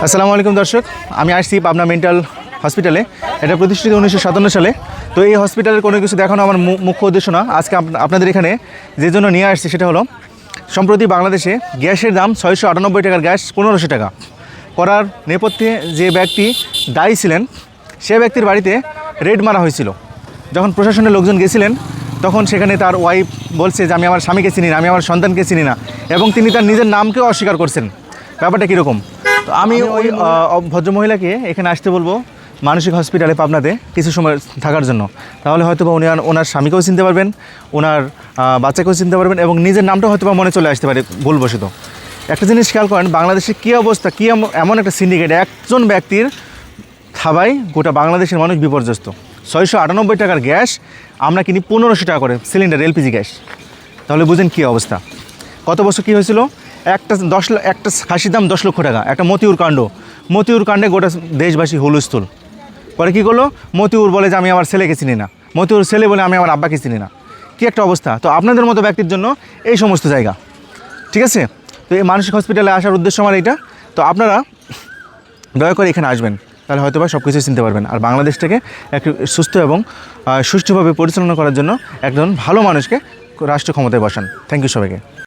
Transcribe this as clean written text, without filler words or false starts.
আসসালামু আলাইকুম দর্শক, আমি আসছি পাবনা মেন্টাল হসপিটালে। এটা প্রতিষ্ঠিত 1957 সালে। তো এই হসপিটালের কোনো কিছু দেখানো আমার মুখ্য উদ্দেশ্য না। আজকে আপনাদের এখানে যে জন্য নিয়ে আসছি সেটা হলো, সম্প্রতি বাংলাদেশে গ্যাসের দাম 698 টাকার গ্যাস 1500 টাকা করার নেপথ্যে যে ব্যক্তি দায়ী ছিলেন, সে ব্যক্তির বাড়িতে রেড মারা হয়েছিল। যখন প্রশাসনের লোকজন গেছিলেন, তখন সেখানে তার ওয়াইফ বলছে যে আমি আমার স্বামীকে চিনি না, আমি আমার সন্তানকে চিনি না, এবং তিনি তার নিজের নামকেও অস্বীকার করছেন। ব্যাপারটা কীরকম? তো আমি ওই ভদ্রমহিলাকে এখানে আসতে বলবো মানসিক হসপিটালে পাবনাতে কিছু সময় থাকার জন্য। তাহলে হয়তো বা উনি ওনার স্বামীকেও চিনতে পারবেন, ওনার বাচ্চাকেও চিনতে পারবেন, এবং নিজের নামটাও হয়তো বা মনে চলে আসতে পারে ভুলবশত। একটা জিনিস খেয়াল করেন, বাংলাদেশে কী অবস্থা, কী এমন একটা সিন্ডিকেট, একজন ব্যক্তির থাবায় গোটা বাংলাদেশের মানুষ বিপর্যস্ত। 698 টাকার গ্যাস আমরা কিনি 1500 টাকা করে সিলিন্ডার, এলপিজি গ্যাস। তাহলে বুঝেন কী অবস্থা। কত বছর কী হয়েছিল, একটা খাসির দাম 10 লক্ষ টাকা, একটা মতিউর কাণ্ডে গোটা দেশবাসী হুলস্থুল। পরে কী করলো, মতিউর বলে যে আমি আমার ছেলেকে চিনি না, মতিউর ছেলে বলে আমি আমার আব্বাকে চিনি না। কী একটা অবস্থা। তো আপনাদের মতো ব্যক্তির জন্য এই সমস্ত জায়গা, ঠিক আছে? তো এই মানসিক হসপিটালে আসার উদ্দেশ্য আমার এইটা। তো আপনারা দয়া করে এখানে আসবেন, তাহলে হয়তো বা সব কিছু চিনতে পারবেন। আর বাংলাদেশটাকে একটু সুস্থ এবং সুষ্ঠুভাবে পরিচালনা করার জন্য একজন ভালো মানুষকে রাষ্ট্র ক্ষমতায় বসান। থ্যাংক ইউ সবাইকে।